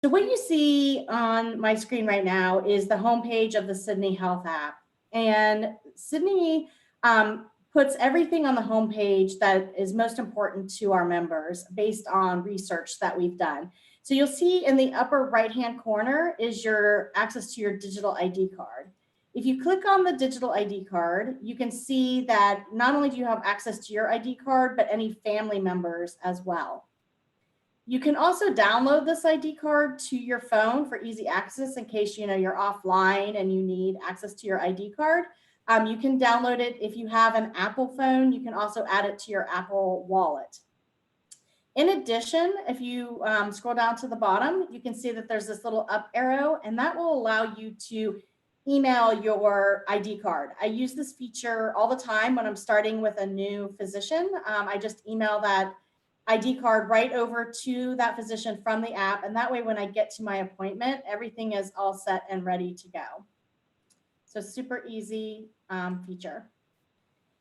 So what you see on my screen right now is the homepage of the Sydney Health app. And Sydney puts everything on the homepage that is most important to our members based on research that we've done. So you'll see in the upper right-hand corner is your access to your digital ID card. If you click on the digital ID card, you can see that not only do you have access to your ID card, but any family members as well. You can also download this ID card to your phone for easy access in case you're offline and you need access to your ID card. You can download it if you have an Apple phone. You can also add it to your Apple Wallet. In addition, if you scroll down to the bottom, you can see that there's this little up arrow, and that will allow you to email your ID card. I use this feature all the time when I'm starting with a new physician. I just email that ID card right over to that physician from the app. And that way, when I get to my appointment, everything is all set and ready to go. So super easy feature.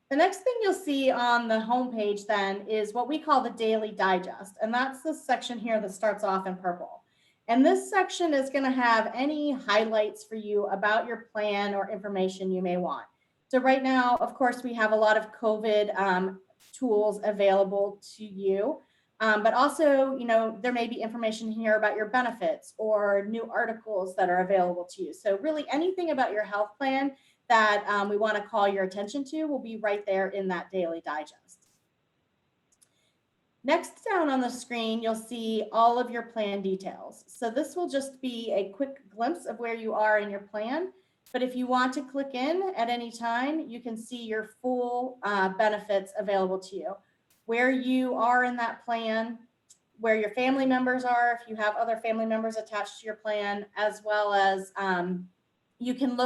The next thing you'll see on the homepage then is what we call the Daily Digest. And that's this section here that starts off in purple. And this section is going to have any highlights for you about your plan or information you may want. So right now, of course, we have a lot of COVID tools available to you. But also, there may be information here about your benefits or new articles that are available to you. So really anything about your health plan that we want to call your attention to will be right there in that Daily Digest. Next down on the screen, you'll see all of your plan details. So this will just be a quick glimpse of where you are in your plan. But if you want to click in at any time, you can see your full benefits available to you, where you are in that plan, where your family members are, if you have other family members attached to your plan, as well as you can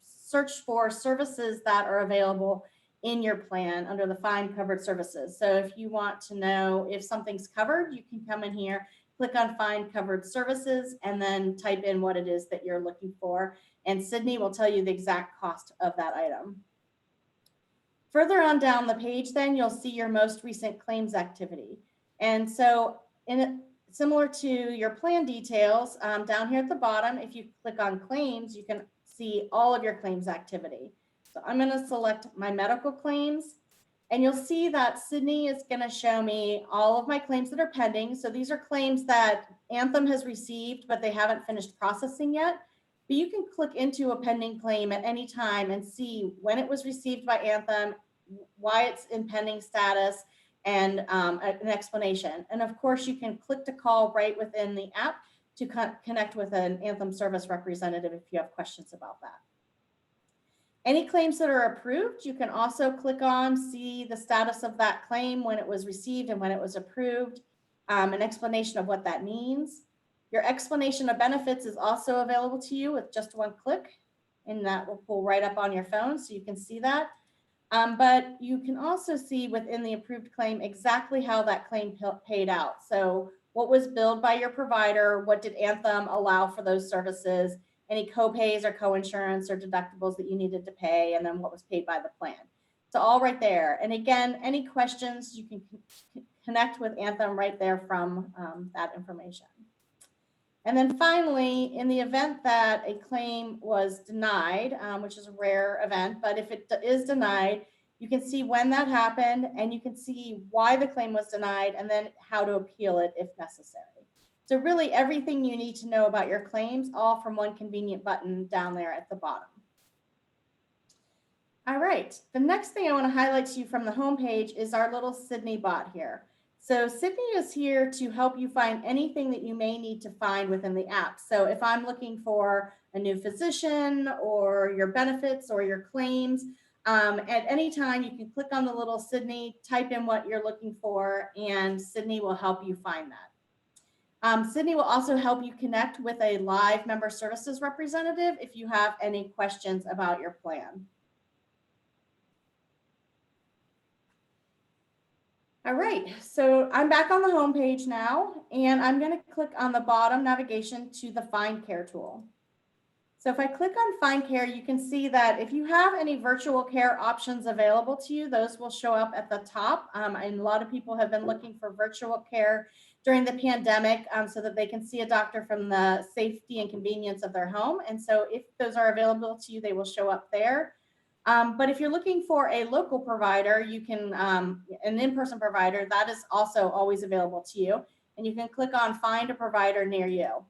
search for services that are available in your plan under the Find Covered Services. So if you want to know if something's covered, you can come in here, click on Find Covered Services, and then type in what it is that you're looking for. And Sydney will tell you the exact cost of that item. Further on down the page, then you'll see your most recent claims activity. And so similar to your plan details, down here at the bottom, if you click on claims, you can see all of your claims activity. So I'm going to select my medical claims, and you'll see that Sydney is going to show me all of my claims that are pending. So these are claims that Anthem has received, but they haven't finished processing yet. But you can click into a pending claim at any time and see when it was received by Anthem, why it's in pending status, and an explanation. And of course, you can click to call right within the app to connect with an Anthem service representative if you have questions about that. Any claims that are approved, you can also click on, see the status of that claim, when it was received and when it was approved, an explanation of what that means. Your explanation of benefits is also available to you with just one click, and that will pull right up on your phone so you can see that. But you can also see within the approved claim exactly how that claim paid out. So what was billed by your provider, what did Anthem allow for those services, any co-pays or co-insurance or deductibles that you needed to pay, and then what was paid by the plan. So all right there. And again, any questions, you can connect with Anthem right there from that information. And then finally, in the event that a claim was denied, which is a rare event, but if it is denied, you can see when that happened, and you can see why the claim was denied, and then how to appeal it if necessary. So really everything you need to know about your claims, all from one convenient button down there at the bottom. All right, the next thing I want to highlight to you from the homepage is our little Sydney bot here. So Sydney is here to help you find anything that you may need to find within the app. So if I'm looking for a new physician or your benefits or your claims, at any time you can click on the little Sydney, type in what you're looking for, and Sydney will help you find that. Sydney will also help you connect with a live member services representative if you have any questions about your plan. All right, so I'm back on the home page now, and I'm going to click on the bottom navigation to the Find Care tool. So if I click on Find Care, you can see that if you have any virtual care options available to you, those will show up at the top. And a lot of people have been looking for virtual care during the pandemic so that they can see a doctor from the safety and convenience of their home. And so if those are available to you, they will show up there. But if you're looking for a local provider, you can, an in-person provider, that is also always available to you. And you can click on Find a Provider Near You.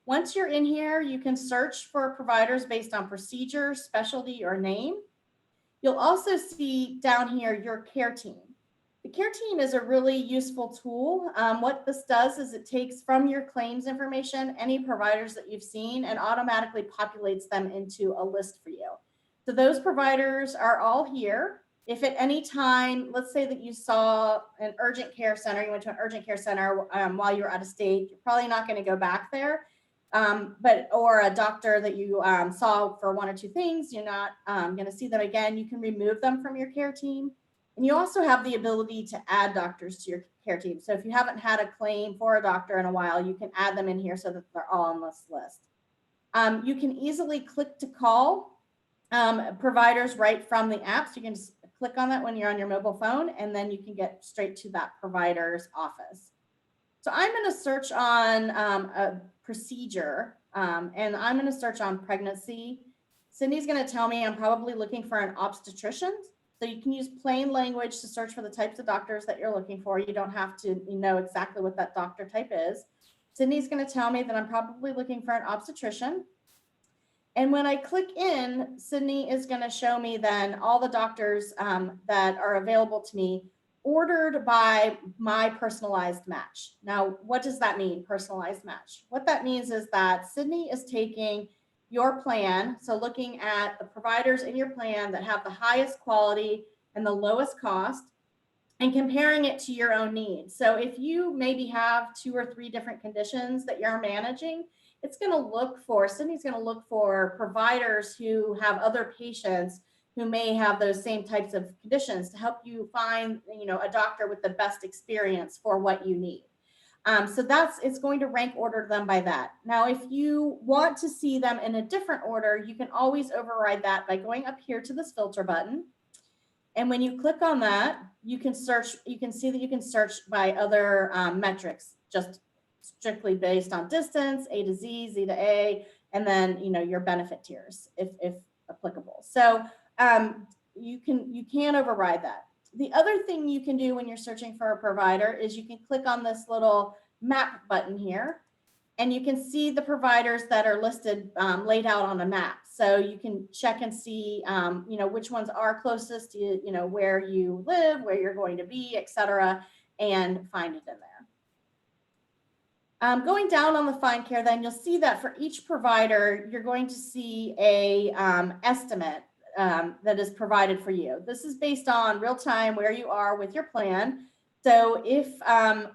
Once you're in here, you can search for providers based on procedure, specialty, or name. You'll also see down here your care team. The care team is a really useful tool. What this does is it takes from your claims information any providers that you've seen and automatically populates them into a list for you. So those providers are all here. If at any time, let's say that you saw an urgent care center, you went to an urgent care center while you were out of state, you're probably not going to go back there. Or a doctor that you saw for one or two things, you're not going to see them again. You can remove them from your care team. And you also have the ability to add doctors to your care team. So if you haven't had a claim for a doctor in a while, you can add them in here so that they're all on this list. You can easily click to call providers right from the app. So you can just click on that when you're on your mobile phone, and then you can get straight to that provider's office. So I'm going to search on a procedure, and I'm going to search on pregnancy. Cindy's going to tell me I'm probably looking for an obstetrician. So you can use plain language to search for the types of doctors that you're looking for. You don't have to know exactly what that doctor type is. Cindy's going to tell me that I'm probably looking for an obstetrician. And when I click in, Sydney is going to show me then all the doctors that are available to me, ordered by my personalized match. Now, what does that mean, personalized match? What that means is that Sydney is taking your plan, so looking at the providers in your plan that have the highest quality and the lowest cost, and comparing it to your own needs. So if you maybe have 2 or 3 different conditions that you're managing, it's going to look for, Sydney's going to look for providers who have other patients who may have those same types of conditions to help you find, a doctor with the best experience for what you need. So it's going to rank order them by that. Now, if you want to see them in a different order, you can always override that by going up here to this filter button. And when you click on that, you can search, you can see that you can search by other metrics, just strictly based on distance, A to Z, Z to A, and then, your benefit tiers, if applicable. So you can override that. The other thing you can do when you're searching for a provider is you can click on this little map button here, and you can see the providers that are listed laid out on a map. So you can check and see, which ones are closest to, where you live, where you're going to be, et cetera, and find it in there. Going down on the Find Care, then you'll see that for each provider, you're going to see a estimate that is provided for you. This is based on real time where you are with your plan. So if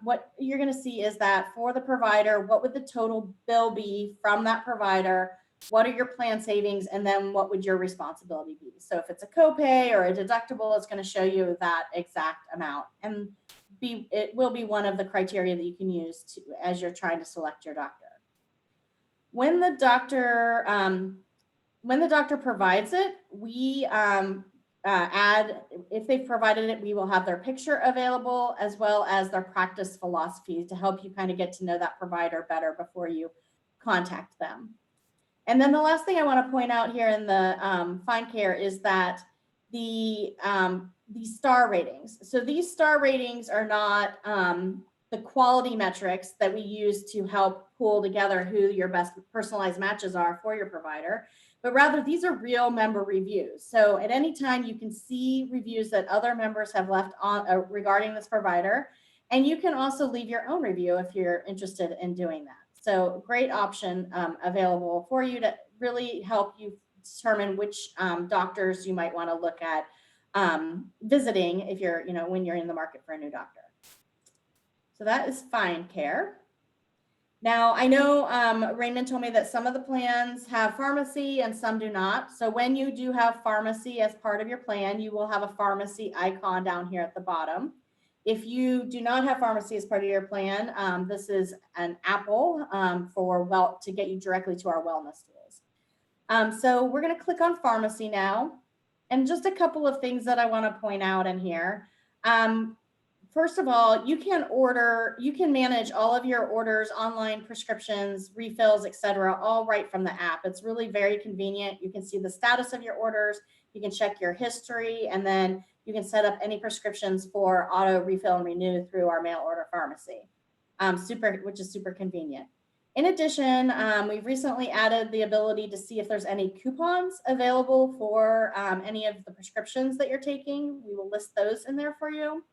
what you're going to see is that for the provider, what would the total bill be from that provider? What are your plan savings? And then what would your responsibility be? So if it's a copay or a deductible, it's going to show you that exact amount. And it will be one of the criteria that you can use as you're trying to select your doctor. When the doctor provides it, we add, if they've provided it, we will have their picture available as well as their practice philosophy to help you kind of get to know that provider better before you contact them. And then the last thing I want to point out here in the Find Care is that the star ratings. So these star ratings are not the quality metrics that we use to help pull together who your best personalized matches are for your provider, but rather these are real member reviews. So at any time you can see reviews that other members have left on regarding this provider, and you can also leave your own review if you're interested in doing that. So great option available for you to really help you determine which doctors you might want to look at visiting if you're, when you're in the market for a new doctor. So that is Find Care. Now, I know Raymond told me that some of the plans have pharmacy and some do not. So when you do have pharmacy as part of your plan, you will have a pharmacy icon down here at the bottom. If you do not have pharmacy as part of your plan, this is an apple to get you directly to our wellness tools. So we're going to click on pharmacy now. And just a couple of things that I want to point out in here. first of all, you can manage all of your orders, online prescriptions, refills, etc., all right from the app. It's really very convenient. You can see the status of your orders, you can check your history, and then you can set up any prescriptions for auto refill and renew through our mail order pharmacy, which is super convenient. In addition, we've recently added the ability to see if there's any coupons available for any of the prescriptions that you're taking. We will list those in there for you.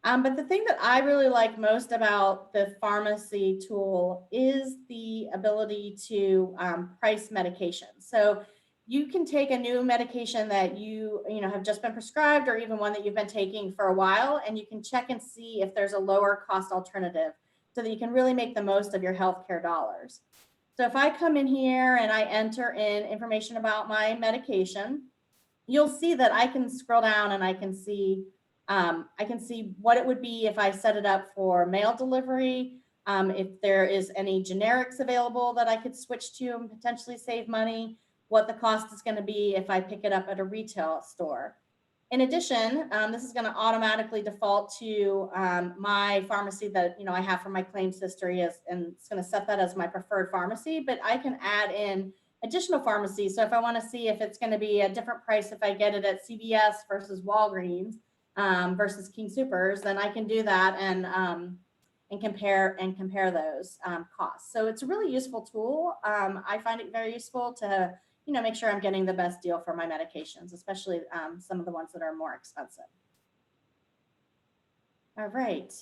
But the thing that I really like most about the pharmacy tool is the ability to price medication. So you can take a new medication that you have just been prescribed, or even one that you've been taking for a while, and you can check and see if there's a lower cost alternative so that you can really make the most of your healthcare dollars. So if I come in here and I enter in information about my medication, you'll see that I can scroll down and I can see what it would be if I set it up for mail delivery, if there is any generics available that I could switch to and potentially save money, what the cost is going to be if I pick it up at a retail store. In addition, this is going to automatically default to my pharmacy that I have for my claims history, and it's going to set that as my preferred pharmacy, but I can add in additional pharmacies. So if I want to see if it's going to be a different price if I get it at CVS versus Walgreens, versus King Soopers, then I can do that and compare those costs. So it's a really useful tool. I find it very useful to make sure I'm getting the best deal for my medications, especially some of the ones that are more expensive. All right.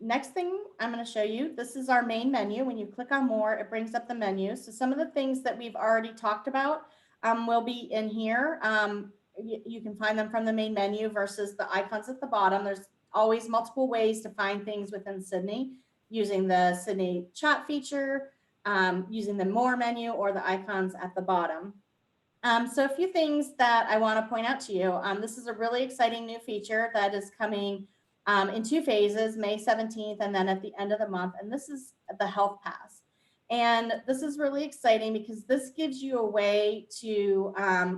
Next thing I'm going to show you, this is our main menu. When you click on more, it brings up the menu. So some of the things that we've already talked about will be in here. You can find them from the main menu versus the icons at the bottom. There's always multiple ways to find things within Sydney, using the Sydney chat feature, using the more menu, or the icons at the bottom. So a few things that I want to point out to you. This is a really exciting new feature that is coming in 2 phases, May 17th and then at the end of the month. And this is the Health Pass. And this is really exciting because this gives you a way to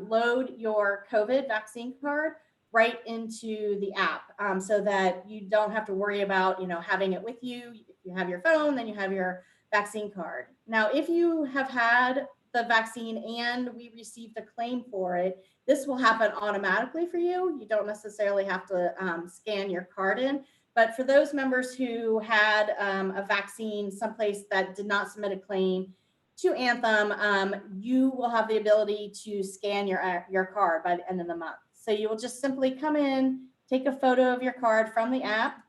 load your COVID vaccine card right into the app, so that you don't have to worry about having it with you. If you have your phone, then you have your vaccine card. Now, if you have had the vaccine and we received a claim for it, this will happen automatically for you. You don't necessarily have to scan your card in. But for those members who had a vaccine someplace that did not submit a claim to Anthem, you will have the ability to scan your card by the end of the month. So you will just simply come in, take a photo of your card from the app,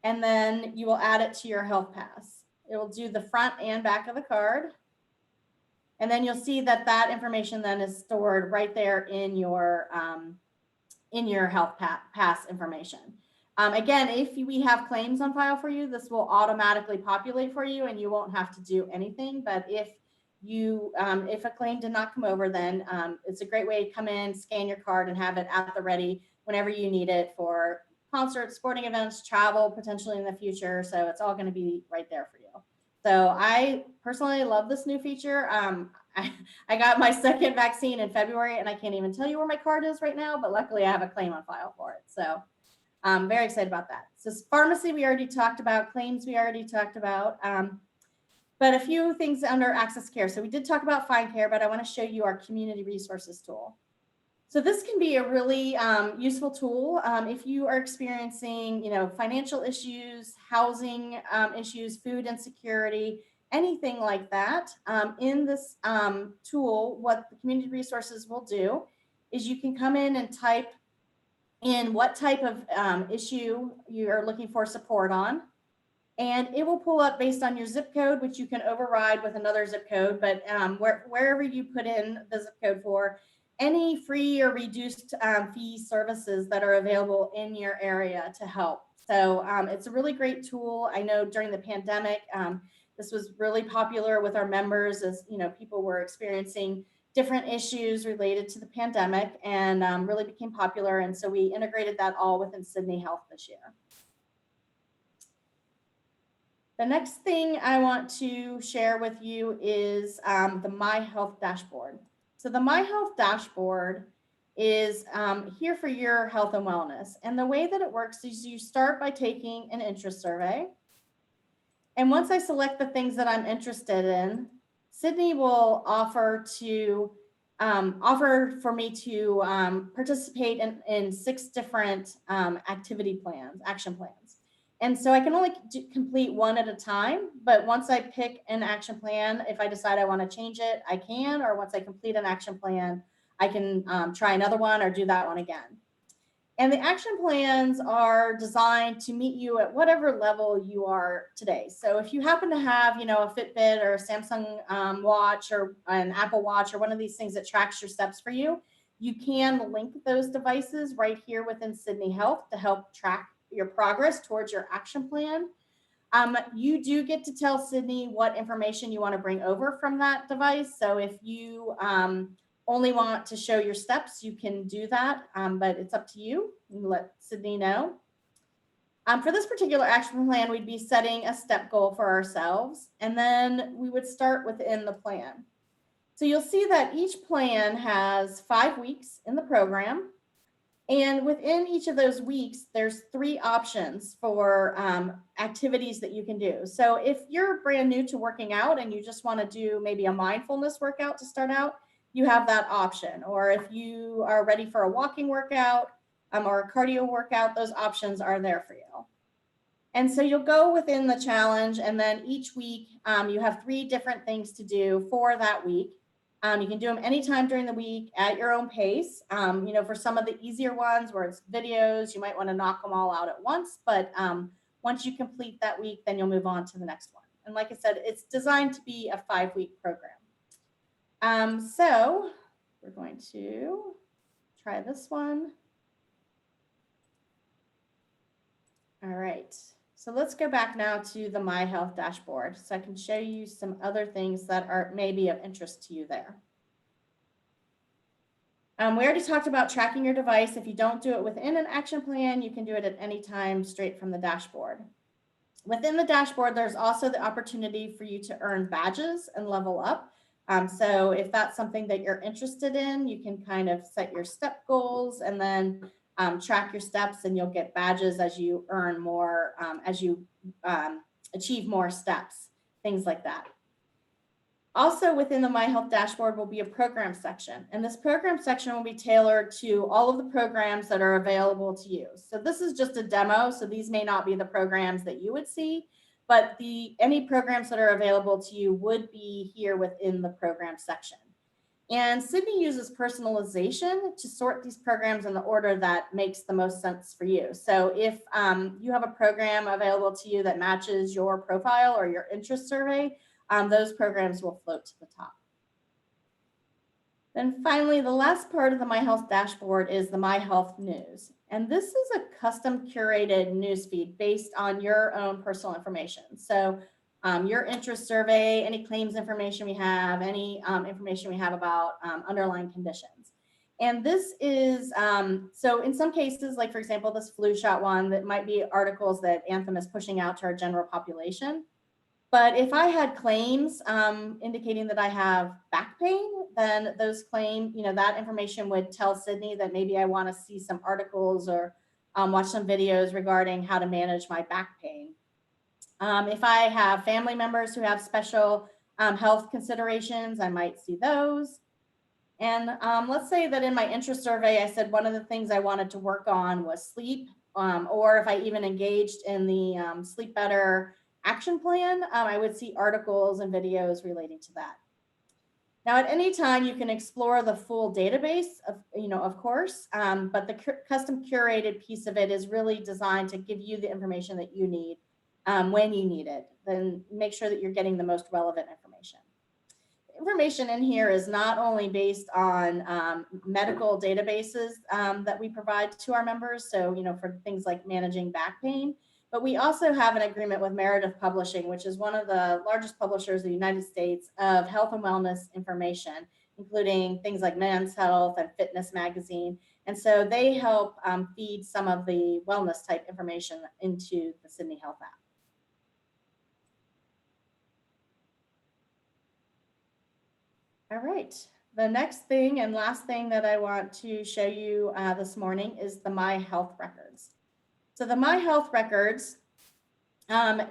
and then you will add it to your Health Pass. It will do the front and back of the card. And then you'll see that information then is stored right there in your Health Pass information. Again, if we have claims on file for you, this will automatically populate for you and you won't have to do anything. But if a claim did not come over, then it's a great way to come in, scan your card, and have it at the ready whenever you need it for concerts, sporting events, travel, potentially in the future. So it's all going to be right there for you. So I personally love this new feature. I got my second vaccine in February, and I can't even tell you where my card is right now, but luckily I have a claim on file for it. So I'm very excited about that. So pharmacy, we already talked about. Claims, we already talked about. But a few things under Access Care. So we did talk about Find Care, but I want to show you our community resources tool. So this can be a really useful tool if you are experiencing, financial issues, housing issues, food insecurity, anything like that. In this tool, what the community resources will do is you can come in and type in what type of issue you are looking for support on. And it will pull up based on your zip code, which you can override with another zip code. But wherever you put in the zip code for, any free or reduced fee services that are available in your area to help. So it's a really great tool. I know during the pandemic, this was really popular with our members as people were experiencing different issues related to the pandemic, and really became popular. And so we integrated that all within Sydney Health this year. The next thing I want to share with you is the My Health dashboard. So the My Health dashboard is here for your health and wellness. And the way that it works is you start by taking an interest survey. And once I select the things that I'm interested in, Sydney will offer for me to participate in 6 different action plans. And so I can only complete one at a time, but once I pick an action plan, if I decide I want to change it, I can, or once I complete an action plan, I can try another one or do that one again. And the action plans are designed to meet you at whatever level you are today. So if you happen to have, a Fitbit or a Samsung watch or an Apple Watch or one of these things that tracks your steps for you, you can link those devices right here within Sydney Health to help track your progress towards your action plan. You do get to tell Sydney what information you want to bring over from that device. So if you only want to show your steps, you can do that, but it's up to you. You let Sydney know. For this particular action plan, we'd be setting a step goal for ourselves, and then we would start within the plan. So you'll see that each plan has 5 weeks in the program, and within each of those weeks, there's 3 options for activities that you can do. So if you're brand new to working out and you just want to do maybe a mindfulness workout to start out, you have that option. Or if you are ready for a walking workout or a cardio workout, those options are there for you. And so you'll go within the challenge, and then each week you have 3 different things to do for that week. You can do them anytime during the week at your own pace. For some of the easier ones where it's videos, you might want to knock them all out at once. But once you complete that week, then you'll move on to the next one. And like I said, it's designed to be a 5-week program. So we're going to try this one. All right. So let's go back now to the My Health dashboard so I can show you some other things that are maybe of interest to you there. We already talked about tracking your device. If you don't do it within an action plan, you can do it at any time straight from the dashboard. Within the dashboard, there's also the opportunity for you to earn badges and level up. So if that's something that you're interested in, you can kind of set your step goals and then track your steps, and you'll get badges as you earn more, as you achieve more steps, things like that. Also within the My Health dashboard will be a program section, and this program section will be tailored to all of the programs that are available to you. So this is just a demo, so these may not be the programs that you would see, but any programs that are available to you would be here within the program section. And Sydney uses personalization to sort these programs in the order that makes the most sense for you. So if you have a program available to you that matches your profile or your interest survey, those programs will float to the top. Then finally, the last part of the My Health dashboard is the My Health News. And this is a custom curated news feed based on your own personal information. So your interest survey, any claims information we have, any information we have about underlying conditions. And this is, so in some cases, like for example, this flu shot one, that might be articles that Anthem is pushing out to our general population. But if I had claims indicating that I have back pain, then those claims, that information would tell Sydney that maybe I want to see some articles or watch some videos regarding how to manage my back pain. If I have family members who have special health considerations, I might see those. And let's say that in my interest survey, I said one of the things I wanted to work on was sleep, or if I even engaged in the Sleep Better action plan, I would see articles and videos relating to that. Now, at any time, you can explore the full database, of course, but the custom curated piece of it is really designed to give you the information that you need when you need it. Then make sure that you're getting the most relevant information. Information in here is not only based on medical databases that we provide to our members, so for things like managing back pain, but we also have an agreement with Meredith Publishing, which is one of the largest publishers in the United States of health and wellness information, including things like Men's Health and Fitness Magazine. And so they help feed some of the wellness type information into the Sydney Health app. All right, the next thing and last thing that I want to show you this morning is the My Health Records. So the My Health Records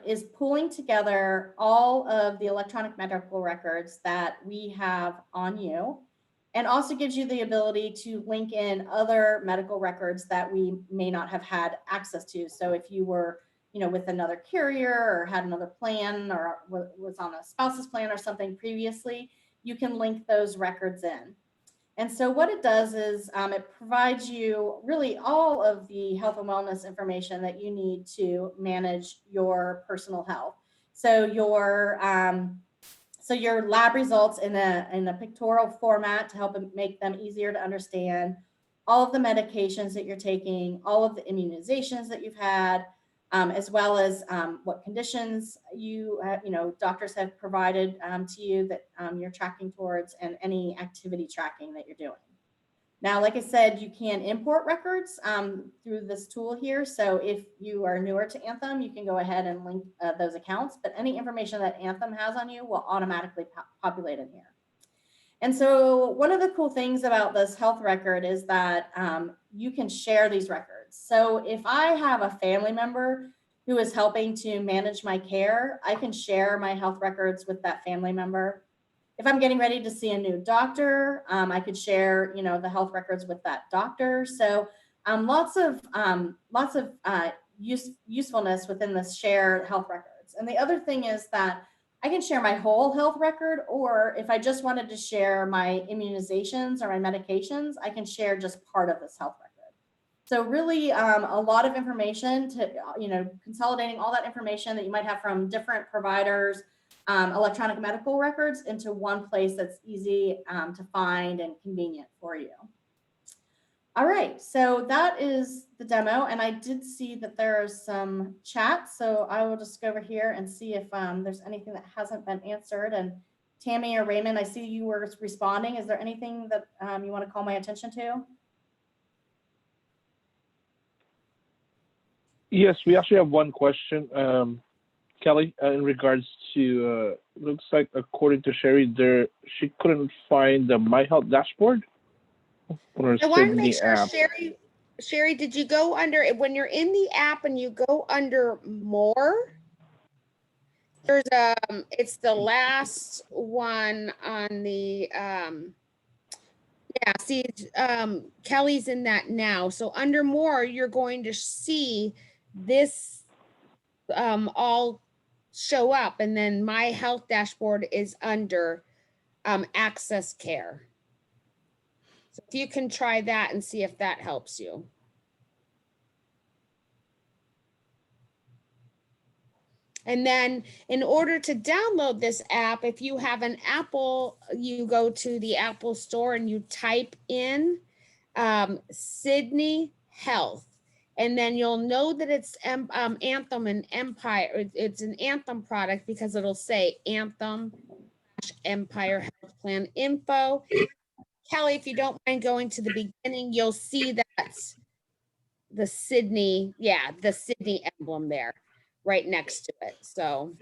is pulling together all of the electronic medical records that we have on you, and also gives you the ability to link in other medical records that we may not have had access to. So if you were, with another carrier or had another plan or was on a spouse's plan or something previously, you can link those records in. And so what it does is it provides you really all of the health and wellness information that you need to manage your personal health. So your lab results in a pictorial format to help make them easier to understand, all of the medications that you're taking, all of the immunizations that you've had, as well as what conditions doctors have provided to you that you're tracking towards, and any activity tracking that you're doing. Now, like I said, you can import records through this tool here. So if you are newer to Anthem, you can go ahead and link those accounts, but any information that Anthem has on you will automatically populate in here. And so one of the cool things about this health record is that you can share these records. So if I have a family member who is helping to manage my care, I can share my health records with that family member. If I'm getting ready to see a new doctor, I could share, the health records with that doctor. So lots of usefulness within this share health records. And the other thing is that I can share my whole health record, or if I just wanted to share my immunizations or my medications, I can share just part of this health record. So really a lot of information to, consolidating all that information that you might have from different providers, electronic medical records into one place that's easy to find and convenient for you. All right, so that is the demo, and I did see that there's some chat, so I will just go over here and see if there's anything that hasn't been answered. And Tammy or Raymond, I see you were responding. Is there anything that you want to call my attention to? Yes, we actually have one question, Kelly, in regards to, looks like according to Sherry, she couldn't find the My Health dashboard. I want to make sure, Sherry, did you go under, when you're in the app and you go under more, there's it's the last one on the, see, Kelly's in that now. So under more, you're going to see this all show up, and then My Health dashboard is under Access Care. So if you can try that and see if that helps you. And then in order to download this app, if you have an Apple, you go to the Apple store and you type in Sydney Health. And then you'll know that it's Anthem and Empire. It's an Anthem product because it'll say Anthem-Empire Health Plan info. Kelly, if you don't mind going to the beginning, you'll see that's the Sydney, the Sydney emblem there right next to it. So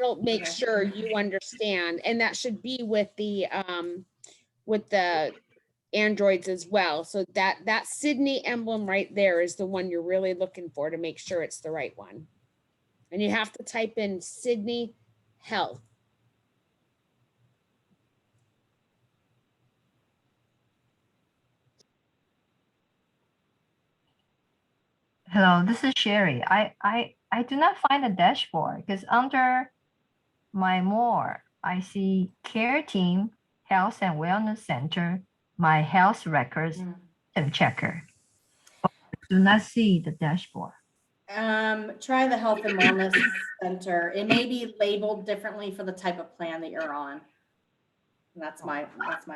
that'll make sure you understand. And that should be with the Androids as well. So that Sydney emblem right there is the one you're really looking for to make sure it's the right one. And you have to type in Sydney Health. Hello, this is Sherry. I do not find a dashboard because under my more, I see Care Team, Health and Wellness Center, My Health Records, and Checker. I do not see the dashboard. Try the Health and Wellness Center. It may be labeled differently for the type of plan that you're on. That's my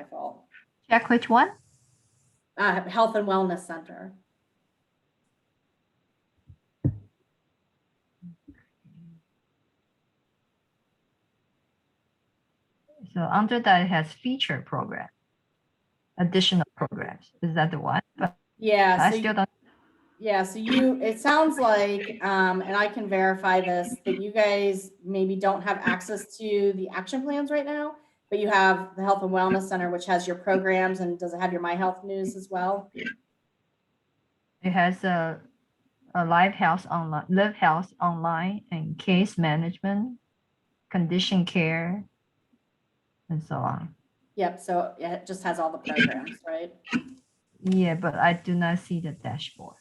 fault. Check which one? Health and Wellness Center. So under that, it has feature program, additional programs. Is that the one? But yeah, I still don't. Yeah, so it sounds like, and I can verify this, that you guys maybe don't have access to the action plans right now. but you have the Health and Wellness Center, which has your programs, and does it have your My Health News as well? It has a live health online, and case management, condition care, and so on. Yep, so it just has all the programs, right? Yeah, but I do not see the dashboard.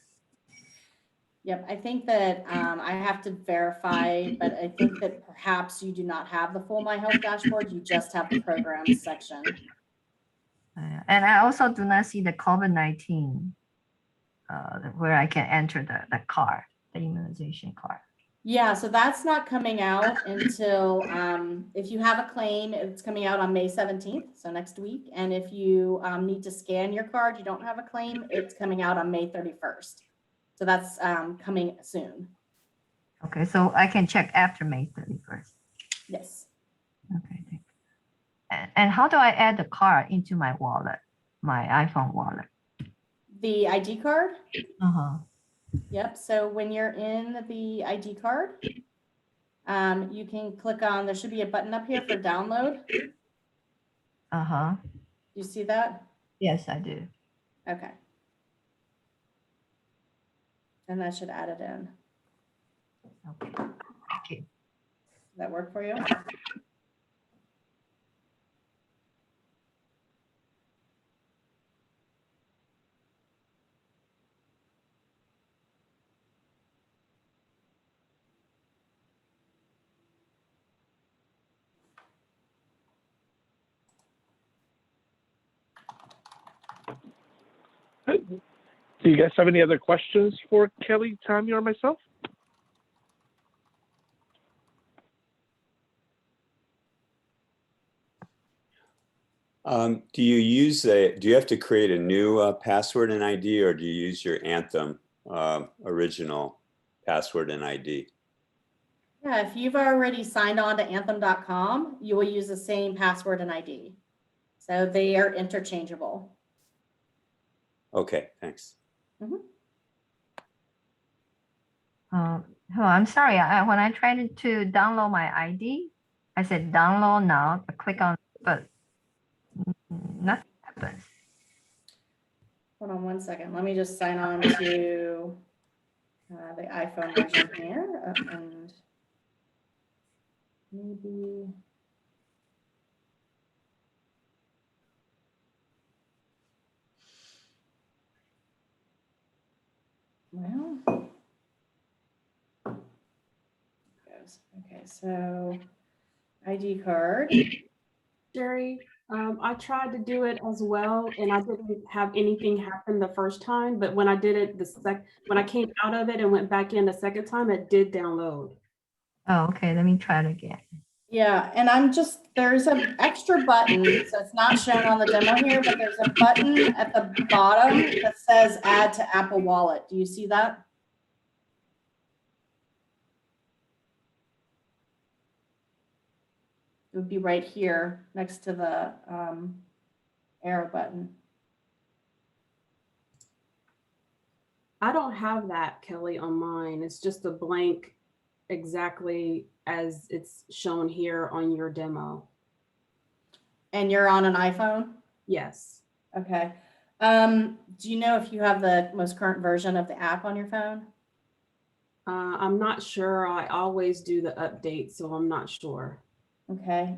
Yep, I think that I have to verify, but I think that perhaps you do not have the full My Health dashboard, you just have the programs section. And I also do not see the COVID-19 where I can enter the card, the immunization card. Yeah, so that's not coming out until, if you have a claim, it's coming out on May 17th, so next week. And if you need to scan your card, you don't have a claim, it's coming out on May 31st. So that's coming soon. Okay, so I can check after May 31st. Yes. Okay, thank you. And how do I add the card into my wallet, my iPhone wallet? The ID card? Uh-huh. Yep, so when you're in the ID card, you can click on, there should be a button up here for download. Uh-huh. You see that? Yes, I do. Okay. And that should add it in. Okay. Thank you. Does that work for you? Do you guys have any other questions for Kelly, Tammy, or myself? Do you have to create a new password and ID, or do you use your Anthem original password and ID? Yeah, if you've already signed on to anthem.com, you will use the same password and ID. So they are interchangeable. Okay, thanks. Oh, I'm sorry. When I tried to download my ID, I said download now. I click on, but nothing happens. Hold on one second. Let me just sign on to the iPhone version here. And maybe. Well. Okay, so ID card. Sherry, I tried to do it as well, and I didn't have anything happen the first time, but when I did it when I came out of it and went back in the second time, it did download. Oh, okay. Let me try it again. Yeah, and there's an extra button, so it's not shown on the demo here, but there's a button at the bottom that says add to Apple Wallet. Do you see that? It would be right here next to the arrow button. I don't have that, Kelly, on mine. It's just a blank exactly as it's shown here on your demo. And you're on an iPhone? Yes. Okay. Do you know if you have the most current version of the app on your phone? I'm not sure. I always do the update, so I'm not sure. Okay.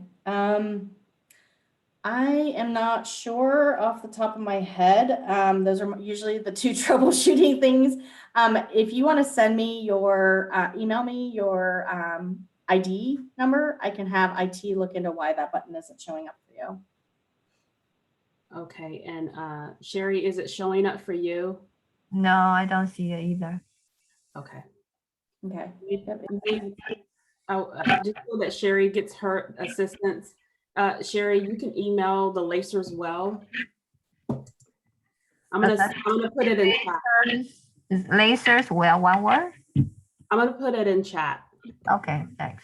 I am not sure off the top of my head. Those are usually the two troubleshooting things. If you want to send me your, email me your ID number, I can have IT look into why that button isn't showing up for you. Okay. And Sherry, is it showing up for you? No, I don't see it either. Okay. Okay. Just so that Sherry gets her assistance. Sherry, you can email the Lacers well. I'm gonna put it in chat. Is lasers well one word? I'm gonna put it in chat. Okay, thanks.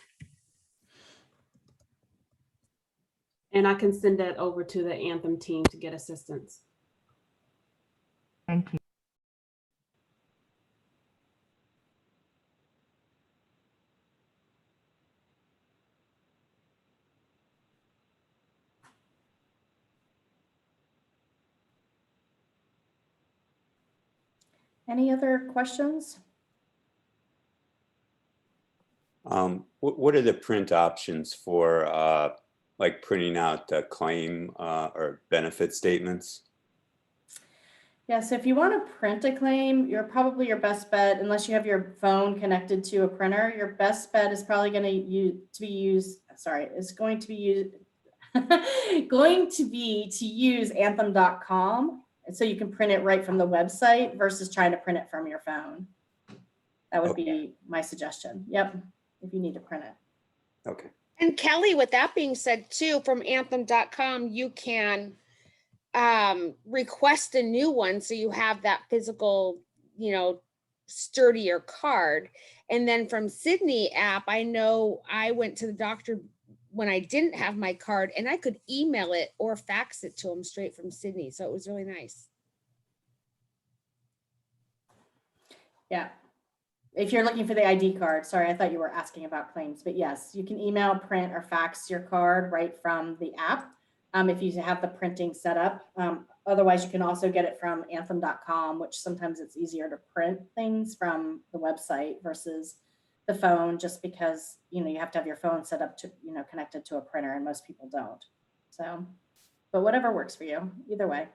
And I can send that over to the Anthem team to get assistance. Thank you. Any other questions? What are the print options for like printing out claim or benefit statements? Yeah, so if you want to print a claim, you're probably your best bet, unless you have your phone connected to a printer, your best bet is probably going to use anthem.com. And so you can print it right from the website versus trying to print it from your phone. That would be my suggestion. Yep, if you need to print it. Okay. And Kelly, with that being said too, from anthem.com, you can request a new one. So you have that physical, sturdier card. And then from Sydney app, I know I went to the doctor when I didn't have my card and I could email it or fax it to them straight from Sydney. So it was really nice. Yeah. If you're looking for the ID card, sorry, I thought you were asking about claims, but yes, you can email, print, or fax your card right from the app if you have the printing set up. Otherwise, you can also get it from anthem.com, which sometimes it's easier to print things from the website versus the phone, just because, you have to have your phone set up to, connected to a printer, and most people don't. So, but whatever works for you, either way.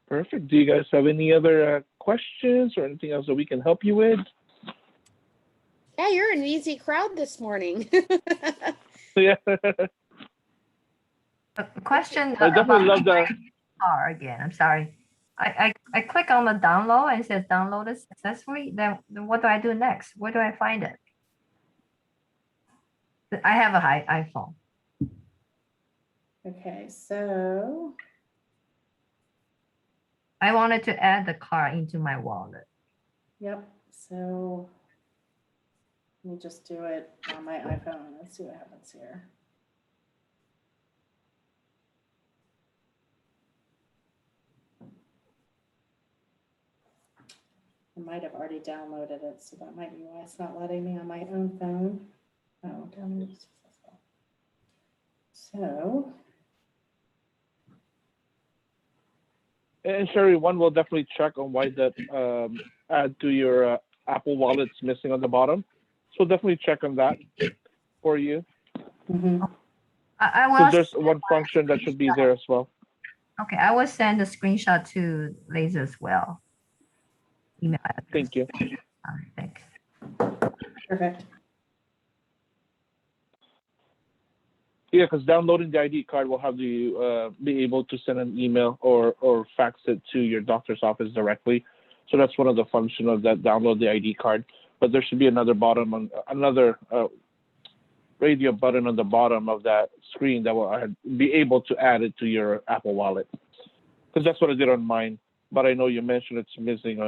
Perfect. Do you guys have any other questions or anything else that we can help you with? Yeah, you're an easy crowd this morning. Yeah. A question I definitely love about that. car again. I'm sorry. I click on the download and it says downloaded successfully. Then what do I do next? Where do I find it? I have a iPhone. Okay, so I wanted to add the car into my wallet. yep. So let me just do it on my iPhone. Let's see what happens here. I might have already downloaded it, so that might be why it's not letting me on my own phone. Oh, download successful. So, And Sherry, one will definitely check on why that add to your Apple Wallet's missing on the bottom. So definitely check on that for you. I So will. there's one function that should be there as well. Okay, I will send a screenshot to Laser as well. Email address. Thank you. All right, thanks. perfect. Yeah, because downloading the ID card will have you be able to send an email or fax it to your doctor's office directly. So that's one of the functions of that, download the ID card. But there should be another radio button on the bottom of that screen that will be able to add it to your Apple Wallet. Because that's what I did on mine. But I know you mentioned it's missing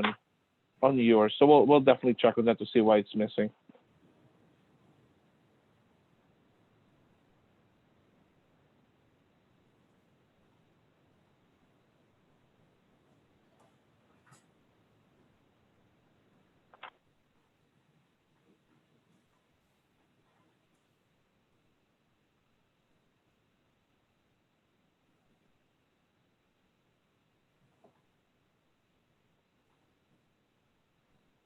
on yours. So we'll definitely check on that to see why it's missing.